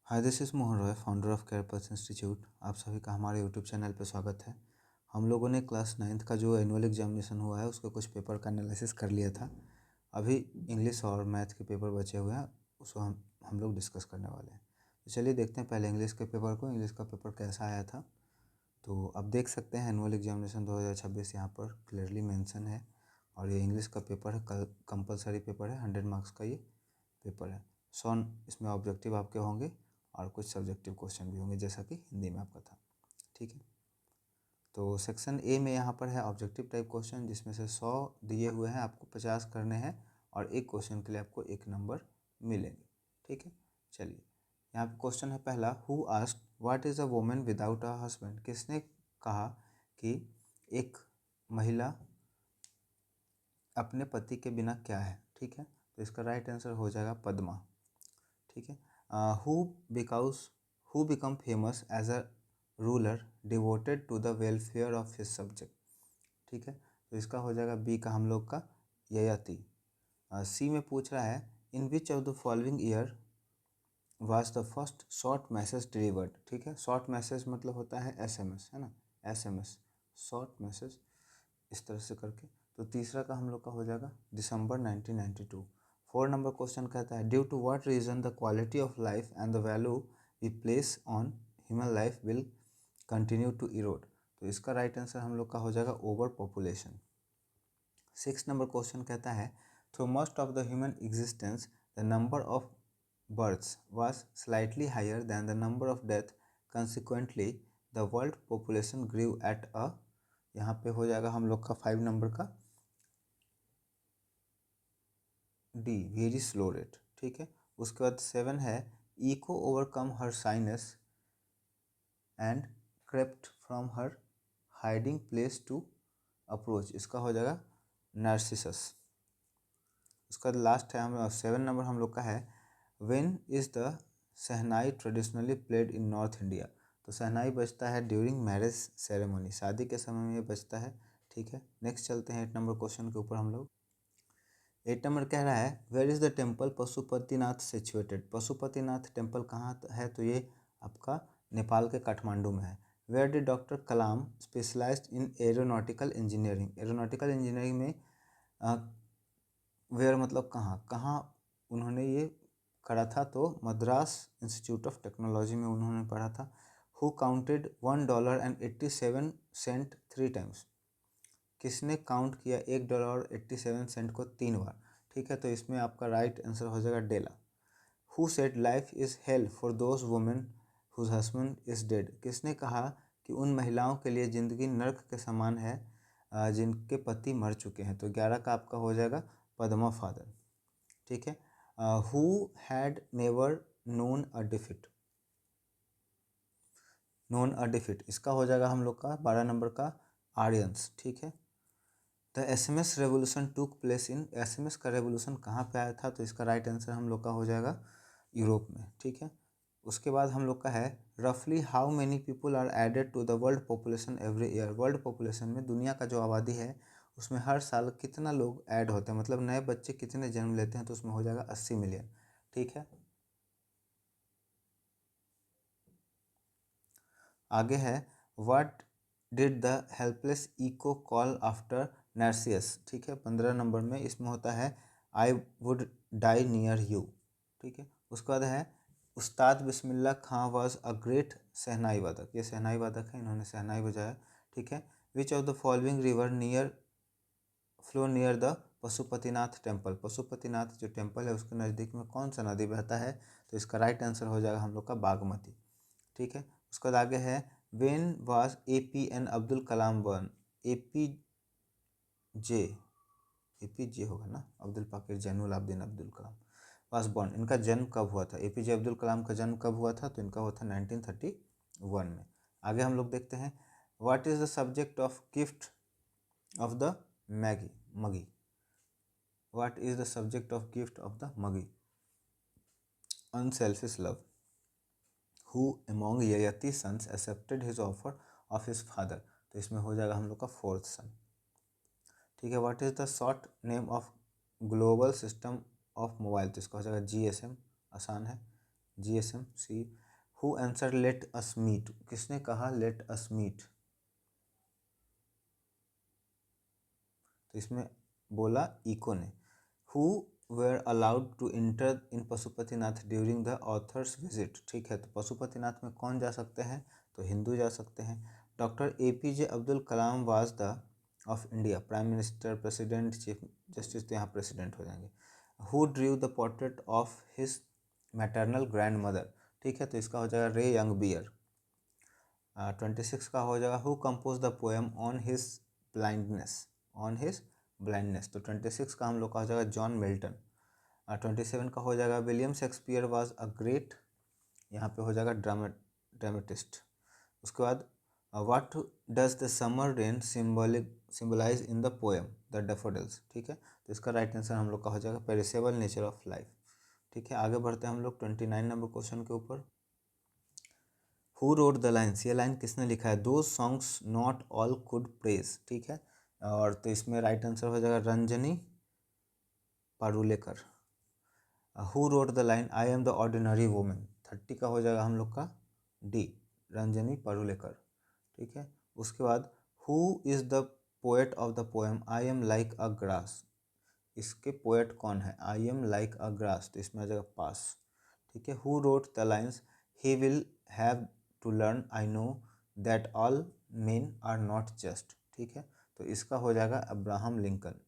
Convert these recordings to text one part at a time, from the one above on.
Hi, this is Mohan Roy, founder of care pulse institute. आप सभी का हमारे यूट्यूब चैनल पर स्वागत है। हम लोगों ने क्लास 9th का जो एनुअल एग्जामिनेशन हुआ है उसके कुछ पेपर का एनालिसिस कर लिया था। अभी इंग्लिश और मैथ के पेपर बचे हुए हैं, उसको हम लोग डिस्कस करने वाले हैं। तो चलिए देखते हैं पहले इंग्लिश के पेपर को। इंग्लिश का पेपर कैसा आया था तो अब देख सकते हैं एनुअल एग्जामिनेशन 2026 यहाँ पर क्लियरली मेंशन है। और ये इंग्लिश का पेपर है, कल कंपलसरी पेपर है, 100 मार्क्स का ये पेपर है। 100 इसमें ऑब्जेक्टिव आपके होंगे और कुछ सब्जेक्टिव क्वेश्चन भी होंगे, जैसा कि हिंदी में आपका था। ठीक है, तो सेक्शन ए में यहाँ पर है ऑब्जेक्टिव टाइप क्वेश्चन, जिसमें से 100 दिए हुए हैं, आपको 50 करने हैं और एक क्वेश्चन के लिए आपको 1 नंबर मिलेंगे। ठीक है, चलिए यहाँ पे क्वेश्चन है पहला, who asked what is a woman without a husband. किसने कहा कि एक महिला अपने पति के बिना क्या है। ठीक है, तो इसका राइट आंसर हो जाएगा पद्मा। ठीक है, who become famous as a ruler devoted to the welfare of his subject. ठीक है, तो इसका हो जाएगा बी का हम लोग का ययाति। सी में पूछ रहा है, in which of the following year was the first short message delivered. ठीक है, शॉर्ट मैसेज मतलब होता है एसएमएस, है ना, एसएमएस शॉर्ट मैसेज, इस तरह से करके। तो तीसरा का हम लोग का हो जाएगा दिसंबर 1992। 4 नंबर क्वेश्चन कहता है, due to what reason the quality of life and the value we place on human life will continue to erode. तो इसका राइट आंसर हम लोग का हो जाएगा ओवर पॉपुलेशन। 6 नंबर क्वेश्चन कहता है, through most of the human existence the number of births was slightly higher than the number of death. Consequently, the world population grew at a, यहाँ पे हो जाएगा हम लोग का 5 नंबर का डी, वेरी स्लो रेट। ठीक है, उसके बाद 7 है, Echo overcome her shyness and crept from her hiding place to approach. इसका हो जाएगा नार्सिसस। उसका लास्ट है हम 7 नंबर हम लोग का है, when is the shehnai traditionally played in north India. तो शहनाई बजता है ड्यूरिंग मैरिज सेरेमनी, शादी के समय में ये बजता है। ठीक है, नेक्स्ट चलते हैं 8 नंबर क्वेश्चन के ऊपर हम लोग। 8 नंबर कह रहा है, where is the temple Pashupatinath situated. Pashupatinath temple कहाँ है, तो ये आपका नेपाल के काठमांडू में है। Where did doctor Kalam specialized in aeronautical engineering. Aeronautical engineering में वेयर मतलब कहाँ कहाँ उन्होंने ये करा था, तो मद्रास इंस्टीट्यूट ऑफ टेक्नोलॉजी में उन्होंने पढ़ा था। Who counted $1.87 3 times. किसने काउंट किया $1.87 को 3 बार। ठीक है, तो इसमें आपका राइट आंसर हो जाएगा Della. Who said life is hell for those women whose husband is dead. किसने कहा कि उन महिलाओं के लिए ज़िंदगी नर्क के समान है जिनके पति मर चुके हैं। तो 11 का आपका हो जाएगा पद्मा फादर। ठीक है, who had never known a defeat. इसका हो जाएगा हम लोग का 12 नंबर का आर्यंस। ठीक है, the SMS revolution took place in. SMS का रेवोल्यूशन कहाँ पे आया था, तो इसका राइट आंसर हम लोग का हो जाएगा यूरोप में। ठीक है, उसके बाद हम लोग का है, रफली how many people are added to the world population every year. World population में दुनिया का जो आबादी है उसमें हर साल कितना लोग ऐड होते हैं, मतलब नए बच्चे कितने जन्म लेते हैं, तो उसमें हो जाएगा 80 मिलियन। ठीक है, आगे है, what did the helpless Echo call after Narcissus. ठीक है, 15 नंबर में इसमें होता है, I would die near you. ठीक है, उसके बाद है, उस्ताद बिस्मिल्लाह खां वॉज अ ग्रेट शहनाई वादक। ये शहनाई वादक है, इन्होंने शहनाई बजाया। ठीक है, विच of the following river flow near the Pashupatinath temple. Pashupatinath जो टेम्पल है उसके नज़दीक में कौन सा नदी बहता है, तो इसका राइट आंसर हो जाएगा हम लोग का बागमती। ठीक है, उसके बाद आगे है, when was APN Abdul Kalam burn. J APJ होगा ना, अब्दुल पाकिर जैनुल आबदीन अब्दुल कलाम वाज बॉर्न। इनका जन्म कब हुआ था, APJ अब्दुल कलाम का जन्म कब हुआ था, तो इनका हुआ था 1931 में। आगे हम लोग देखते हैं, what is the subject of gift of the Magi. What is the subject of gift of the Magi, unselfish love. Who among Yayati sons accepted his offer of his father. तो इसमें हो जाएगा हम लोग का 4th सन। ठीक है, what is the short name of global system of mobile. तो इसका हो जाएगा GSM, आसान है। GSM C. Who answer let us meet, किसने कहा लेट अस मीट? तो इसमें बोला इको ने। Who were allowed to enter in Pashupatinath during the author's visit, ठीक है, तो पशुपतिनाथ में कौन जा सकते हैं? तो हिंदू जा सकते हैं। Doctor APJ Abdul Kalam was the of India prime minister, president, chief justice, तो यहाँ प्रेसिडेंट हो जाएंगे। Who ड्रीव the portrait of his maternal grand mother, ठीक है, तो इसका हो जाएगा रे यंग बियर। 26 का हो जाएगा who compose the poem on his blindness, on his blindness, तो 26 का हम लोग का हो जाएगा जॉन मिल्टन। 27 का हो जाएगा William Shakespeare was a great, यहाँ पे हो जाएगा ड्रामेटिस्ट। उसके बाद what does the summer rain symbolize in the poem the daffodils, ठीक है, तो इसका राइट आंसर हम लोग का हो जाएगा पेरिसेबल नेचर ऑफ लाइफ। ठीक है, आगे बढ़ते हैं हम लोग 29 नंबर क्वेश्चन के ऊपर। हु रोड द लाइन्स, ये लाइन किसने लिखा है? दो songs not all could praise, ठीक है, और तो इसमें राइट आंसर हो जाएगा Ranjani Parulekar. Who wrote the line I am the ordinary women, 30 का हो जाएगा हम लोग का डी, रंजनी पारुलेकर। ठीक है, उसके बाद who is the poet of the poem I am like a grass, इसके पोएट कौन है? I am like a grass, तो इसमें आ जाएगा पास। ठीक है, who wrote the lines he will have to learn I know that all men are not just, ठीक है, तो इसका हो जाएगा Abraham Lincoln.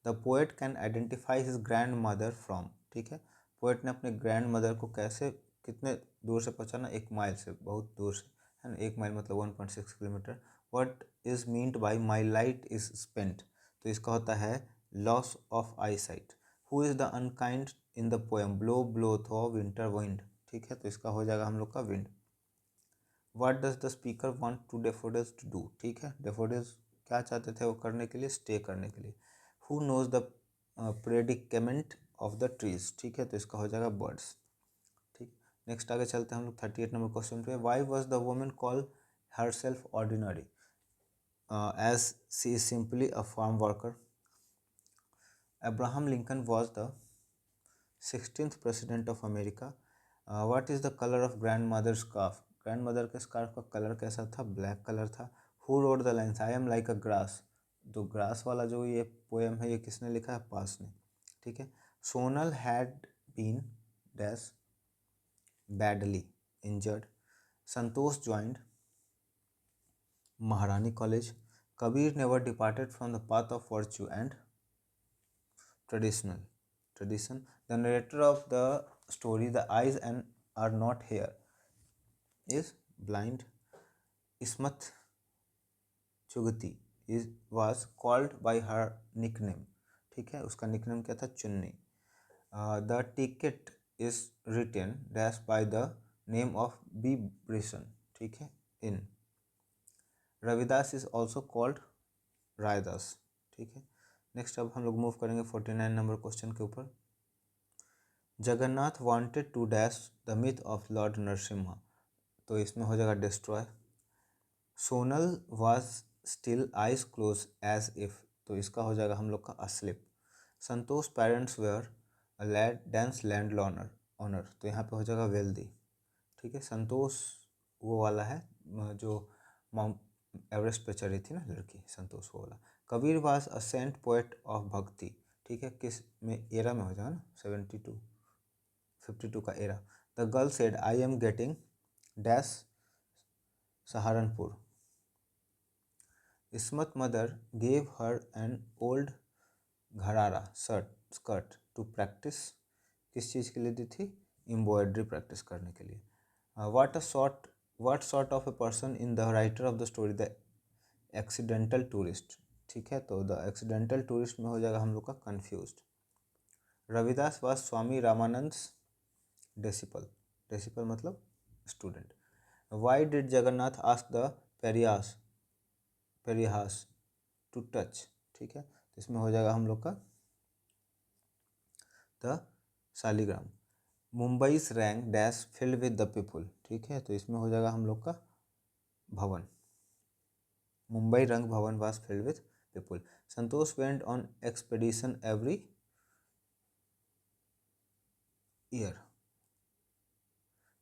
The poet can identify his grandmother from, ठीक है, पोएट ने अपने ग्रैंड मदर को कैसे, कितने दूर से पहचाना? 1 माइल से, बहुत दूर से, है ना, 1 माइल मतलब 1.6 kilometre. What is meant by my light is spent, तो इसका होता है loss of eyesight. Who is the unkind in the poem blow blow thou winter wind, ठीक है, तो इसका हो जाएगा हम लोग का wind. What does the speaker want to daffodils to do, ठीक है, डेफोडिल्स क्या चाहते थे वो करने के लिए? स्टे करने के लिए। Who knows the predicament of the trees, ठीक है, तो इसका हो जाएगा बर्ड्स। ठीक, नेक्स्ट आगे चलते हैं हम लोग 38 नंबर क्वेश्चन पे। Why was the women call herself ordinary as she is simply a farm worker? Abraham Lincoln was the 16th president of America. What is the colour of grandmother scarf, grandmother के scarf का colour कैसा था? Black colour था। Who wrote the lines I am like a grass, तो grass वाला जो ये poem है ये किसने लिखा है? पास ने। ठीक है, Sonal had been dash badly injured, Santosh joined Maharani college, Kabir never departed from the path of virtue and tradition. The narrator of the story, the eyes and are not here, is blind. Ismat Chugati was called by her nickname, ठीक है, उसका nickname क्या था? Chunni. The ticket is written dash by the name of B Brisson, ठीक है, इन Ravidas is also called Raidas. ठीक है, नेक्स्ट अब हम लोग मूव करेंगे 49 नंबर क्वेश्चन के ऊपर। Jagannath wanted to dash the myth of lord Narasimha, तो इसमें हो जाएगा destroy. Sonal was still eyes close as if, तो इसका हो जाएगा हम लोग का asleep. Santosh parents were dens land loner owner, तो यहाँ पे हो जाएगा वेल्दी। ठीक है, संतोष वो वाला है जो माउंट एवरेस्ट पे चढ़ी थी ना लड़की, संतोष वो वाला। Kabir was a saint poet of bhakti, ठीक है, किस में एरा में हो जाएगा ना? 52 का era. The girl said I am getting dash Saharanpur. Ismat mother gave her an old gharara skirt to practice, किस चीज़ के लिए दी थी? एम्ब्रॉयडरी प्रैक्टिस करने के लिए। What sort of a person in the writer of the story the accidental tourist, ठीक है, तो द एक्सीडेंटल टूरिस्ट में हो जाएगा हम लोग का confused. Ravidas was Swami Ramanand disciple, disciple मतलब student. Why did Jagannath ask the pariahs to touch, ठीक है, तो इसमें हो जाएगा हम लोग का the Shaligram. Mumbai rank dash filled with the people, ठीक है, तो इसमें हो जाएगा हम लोग का भवन। मुंबई रंग भवन was filled with people. Santosh went on expedition every year,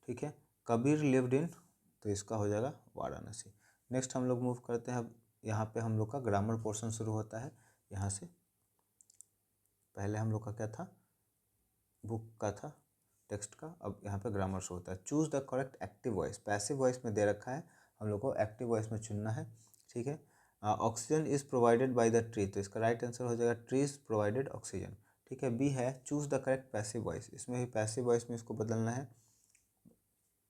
ठीक है। कबीर लिव्ड इन, तो इसका हो जाएगा वाराणसी। नेक्स्ट हम लोग मूव करते हैं। अब यहाँ पे हम लोग का ग्रामर पोर्शन शुरू होता है। यहाँ से पहले हम लोग का क्या था, बुक का था, टेक्स्ट का, अब यहाँ पे ग्रामर शो होता है। Choose the correct active voice, passive voice में दे रखा है, हम लोग को एक्टिव वॉइस में चुनना है। ठीक है। Oxygen is provided by the tree, तो इसका राइट आंसर हो जाएगा ट्रीज प्रोवाइडेड ऑक्सीजन। ठीक है। बी है choose the correct passive voice, इसमें भी पैसिव वॉइस में इसको बदलना है।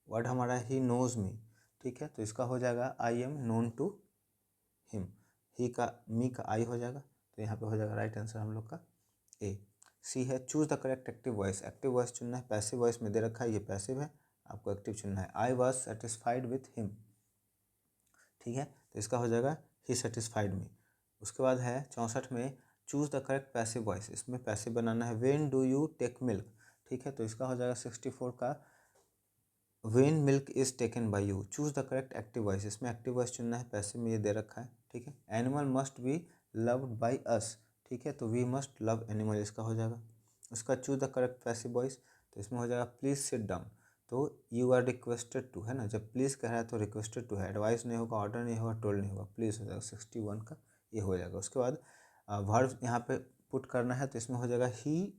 वर्ड हमारा ही नोज मी, ठीक है, तो इसका हो जाएगा I am known to him. He का मी का आई हो जाएगा, तो यहाँ पे हो जाएगा राइट आंसर हम लोग का ए। सी है choose the correct active voice, active voice चुनना है। पैसिव वॉइस में दे रखा है, ये पैसिव है, आपको एक्टिव चुनना है। I was satisfied with him, ठीक है, तो इसका हो जाएगा ही सेटिस्फाइड मी। उसके बाद है 64 में choose the correct passive voice, इसमें पैसिव बनाना है। When do you take milk, ठीक है, तो इसका हो जाएगा 64 का when milk is taken by you. Choose the correct active voice, इसमें एक्टिव वॉइस चुनना है, पैसिव में ये दे रखा है। ठीक है। Animal must be loved by us, ठीक है, तो वी मस्ट लव एनिमल, इसका हो जाएगा। उसका choose the correct passive voice, तो इसमें हो जाएगा प्लीज सिट डाउन, तो यू आर रिक्वेस्टेड टू, है ना, जब प्लीज़ कह रहा है तो रिक्वेस्टेड टू है, एडवाइस नहीं होगा, ऑर्डर नहीं होगा, टोल्ड नहीं होगा, प्लीज़ हो जाएगा 61 का ये हो जाएगा। उसके बाद वर्ब यहाँ पे पुट करना है, तो इसमें हो जाएगा ही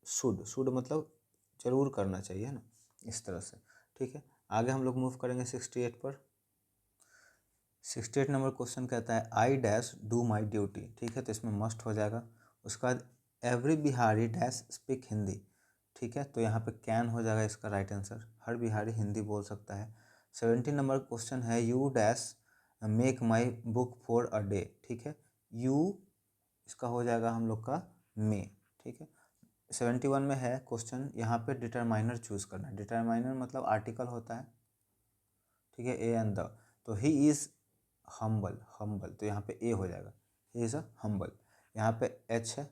शुड, शुड मतलब जरूर करना चाहिए, है ना, इस तरह से। ठीक है। आगे हम लोग मूव करेंगे 68 पर। 68 नंबर क्वेश्चन कहता है I dash do my duty, ठीक है, तो इसमें मस्ट हो जाएगा। उसके बाद every Bihari dash speak Hindi, ठीक है, तो यहाँ पे कैन हो जाएगा इसका राइट आंसर, हर बिहारी हिंदी बोल सकता है। 70 नंबर क्वेश्चन है you dash make my book for a day, ठीक है, यू इसका हो जाएगा हम लोग का मे, ठीक है। 71 में है क्वेश्चन, यहाँ पे डिटरमाइनर चूज करना है। डिटरमाइनर मतलब आर्टिकल होता है, ठीक है, ए एंड द, तो ही इज़ हम्बल, हम्बल, तो यहाँ पे ए हो जाएगा, ही इज़ अ हम्बल। यहाँ पे एच है,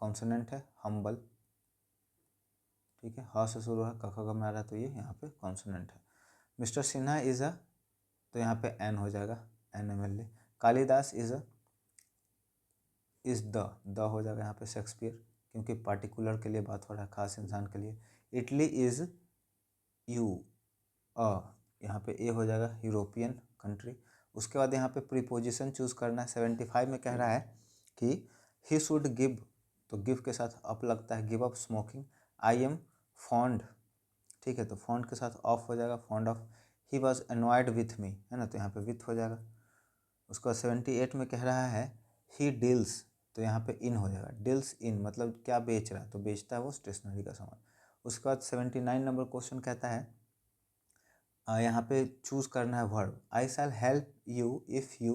कॉन्सोनेंट है, हम्बल, ठीक है, ह से शुरू है, क ख ग में आ रहा है, तो ये यहाँ पे कॉन्सोनेंट है। मिस्टर सिन्हा इज़ अ, तो यहाँ पे एन हो जाएगा, an M L A. Kalidas is a, is the हो जाएगा यहाँ पे शेक्सपियर, क्योंकि पार्टिकुलर के लिए बात हो रहा है, खास इंसान के लिए। इटली इज़ यू अ, यहाँ पे ए हो जाएगा, यूरोपियन कंट्री। उसके बाद यहाँ पे प्रीपोजिशन चूज करना है। 75 में कह रहा है कि ही शुड गिव, तो गिव के साथ अप लगता है, give up smoking. I am fond, ठीक है, तो फॉन्ड के साथ ऑफ हो जाएगा, fond of. He was annoyed with me, है ना, तो यहाँ पे विथ हो जाएगा। उसके बाद 78 में कह रहा है ही डील्स, तो यहाँ पे इन हो जाएगा, डील्स इन मतलब क्या बेच रहा है, तो बेचता है वो स्टेशनरी का सामान। उसके बाद 79 नंबर क्वेश्चन कहता है यहाँ पे चूज करना है verb. I shall help you if you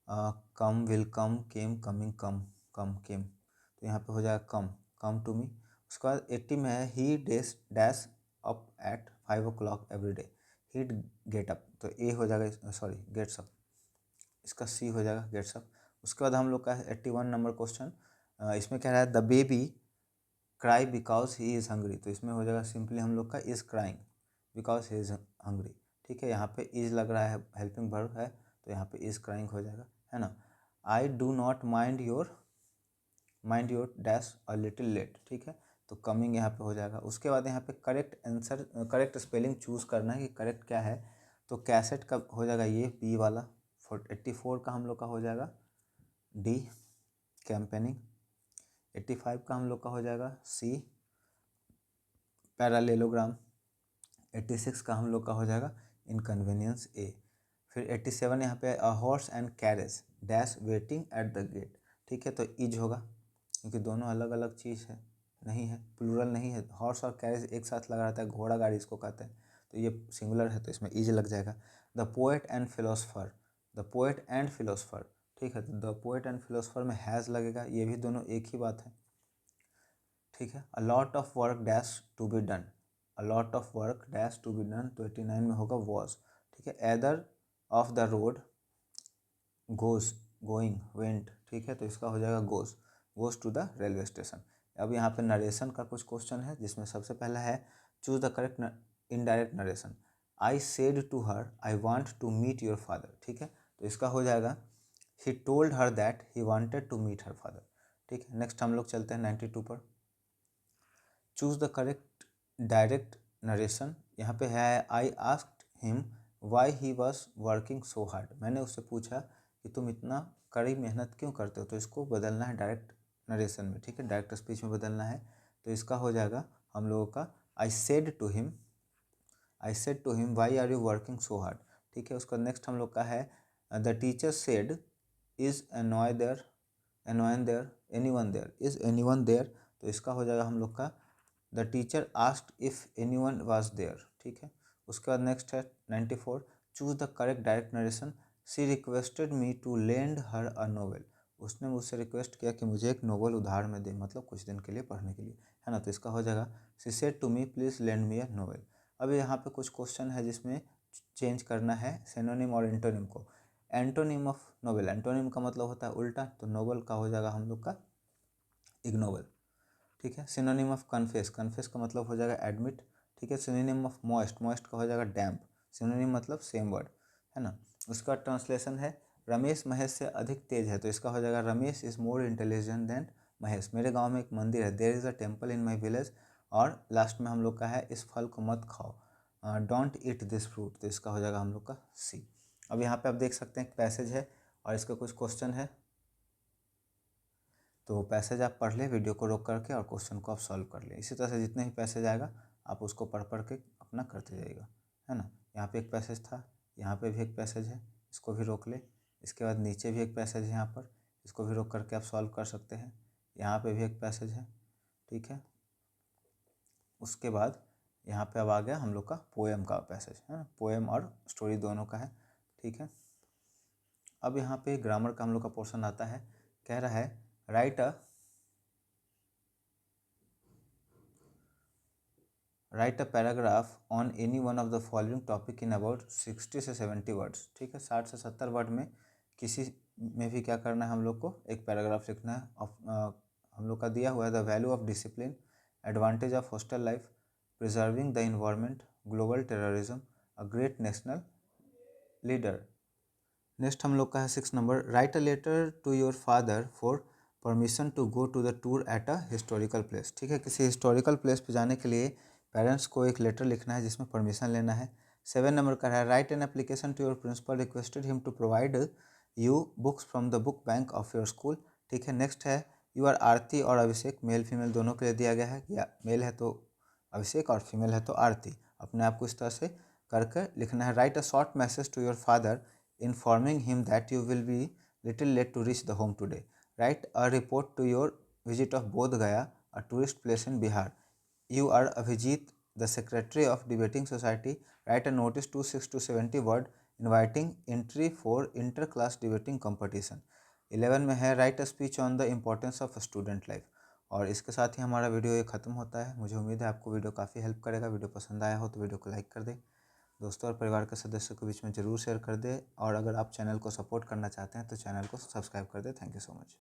come, will come, came, coming, come, come, came, तो यहाँ पे हो जाएगा कम, कम टू मी। उसके बाद 80 में है ही dash dash up at 5 o'clock every day, he get up, तो ए हो जाएगा, सॉरी गेट्स अप, इसका सी हो जाएगा गेट्स अप। उसके बाद हम लोग का 81 नंबर क्वेश्चन, इसमें कह रहा है the baby cry because he is hungry, तो इसमें हो जाएगा सिंपली हम लोग का is crying because he is hungry, ठीक है। यहाँ पे इज़ लग रहा है, हेल्पिंग वर्ब है, तो यहाँ पे इज़ क्राइंग हो जाएगा, है ना। I do not mind your dash a little late, ठीक है, तो कमिंग यहाँ पे हो जाएगा। उसके बाद यहाँ पे correct answer, correct spelling choose करना है कि करेक्ट क्या है, तो कैसेट का हो जाएगा ये बी वाला। 84 का हम लोग का हो जाएगा डी कैंपेनिंग। 85 का हम लोग का हो जाएगा सी पैरालेलोग्राम। 86 का हम लोग का हो जाएगा इनकन्वीनियंस ए। फिर 87 यहाँ पे a horse and carriage dash waiting at the gate, ठीक है, तो इज होगा, क्योंकि दोनों अलग अलग चीज़ है, नहीं है, प्लूरल नहीं है। हॉर्स और कैरेज एक साथ लगा रहता है, घोड़ा गाड़ी इसको कहते हैं, तो ये सिंगुलर है, तो इसमें इज लग जाएगा। The poet and philosopher, the poet and philosopher, ठीक है, तो द पोएट एंड फिलोसफर में हैज़ लगेगा, ये भी दोनों एक ही बात है, ठीक है। A lot of work dash to be done, a lot of work dash to be done, तो 89 में होगा वॉज, ठीक है। Either of the road goes, going, went, ठीक है, तो इसका हो जाएगा goes to the railway station. अब यहाँ पे नरेशन का कुछ क्वेश्चन है, जिसमें सबसे पहला है choose the correct indirect narration. I said to her I want to meet your father, ठीक है, तो इसका हो जाएगा he told her that he wanted to meet her father, ठीक है। नेक्स्ट हम लोग चलते हैं 92 पर। Choose the correct direct narration, यहाँ पे है I asked him why he was working so hard, मैंने उससे पूछा कि तुम इतना कड़ी मेहनत क्यों करते हो। तो इसको बदलना है डायरेक्ट नरेशन में, ठीक है, डायरेक्ट स्पीच में बदलना है। तो इसका हो जाएगा हम लोगों का I said to him why are you working so hard, ठीक है। उसका नेक्स्ट हम लोग का है the teacher said is anyone there, तो इसका हो जाएगा हम लोग का the teacher asked if anyone was there, ठीक है। उसके बाद नेक्स्ट है 94, choose the correct direct narration, she requested me to lend her a novel, उसने मुझसे रिक्वेस्ट किया कि मुझे एक नोवेल उधार में दे, मतलब कुछ दिन के लिए पढ़ने के लिए, है ना। तो इसका हो जाएगा she said to me please lend me a novel. अब यहाँ पे कुछ क्वेश्चन है जिसमें चेंज करना है सिनोनिम और एंटोनिम को। एंटोनिम ऑफ नोवेल, एंटोनिम का मतलब होता है उल्टा, तो नोवेल का हो जाएगा हम लोग का इग्नोवेल, ठीक है। सिनोनिम ऑफ कन्फेस, कन्फेस का मतलब हो जाएगा एडमिट, ठीक है। सिनोनिम ऑफ मॉइस्ट, मॉइस्ट का हो जाएगा डैम्प, सिनोनिम मतलब सेम वर्ड, है ना। उसका ट्रांसलेशन है रमेश महेश से अधिक तेज है, तो इसका हो जाएगा Ramesh is more intelligent than Mahesh. मेरे गांव में एक मंदिर है, there is a temple in my village. और लास्ट में हम लोग का है इस फल को मत खाओ, डोंट ईट दिस फ्रूट, तो इसका हो जाएगा हम लोग का सी। अब यहाँ पे आप देख सकते हैं एक पैसेज है और इसका कुछ क्वेश्चन है, तो पैसेज आप पढ़ लें वीडियो को रोक करके और क्वेश्चन को आप सॉल्व कर लें। इसी तरह से जितने भी पैसेज आएगा आप उसको पढ़ पढ़ के अपना करते जाइएगा, है ना। यहाँ पे एक पैसेज था, यहाँ पे भी एक पैसेज है, इसको भी रोक ले। इसके बाद नीचे भी एक पैसेज है यहाँ पर, इसको भी रोक करके आप सॉल्व कर सकते हैं। यहाँ पे भी एक पैसेज है, ठीक है। उसके बाद यहाँ पे अब आ गया हम लोग का पोएम का पैसेज, है ना, पोएम और स्टोरी दोनों का है, ठीक है। अब यहाँ पे ग्रामर का हम लोग का पोर्शन आता है, कह रहा है write a paragraph on any one of the following topic in about 60 से 70 वर्ड्स, ठीक है। 60 से 70 वर्ड में किसी में भी क्या करना है हम लोग को, एक पैराग्राफ लिखना है। हम लोग का दिया हुआ है the value of discipline, advantage of hostel life, preserving the environment, global terrorism, a great national leader. Next हम लोग का है 6 number, write a letter to your father for permission to go to the tour at a historical place, ठीक है। किसी historical place पे जाने के लिए पेरेंट्स को एक लेटर लिखना है जिसमें परमिशन लेना है। 7 नंबर का है write an application to your principal requested him to provide you books from the book bank of your school, ठीक है। नेक्स्ट है यू आर आरती और अभिषेक, मेल फीमेल दोनों के लिए दिया गया है, या मेल है तो अभिषेक और फीमेल है तो आरती। अपने आप को इस तरह से करके लिखना है। Write a short message to your father informing him that you will be little late to reach the home today. Write a report to your visit of Bodh Gaya, a tourist place in Bihar. You are Abhijit, the secretary of debating society. Write a notice to 6 to 70 word inviting entry for inter-class debating competition. 11 में है write a speech on the importance of student life. और इसके साथ ही हमारा video ये ख़त्म होता है। मुझे उम्मीद है आपको वीडियो काफ़ी हेल्प करेगा। वीडियो पसंद आया हो तो वीडियो को लाइक कर दें, दोस्तों और परिवार के सदस्यों के बीच में ज़रूर शेयर कर दें, और अगर आप चैनल को सपोर्ट करना चाहते हैं तो चैनल को सब्सक्राइब कर दें। Thank you so much.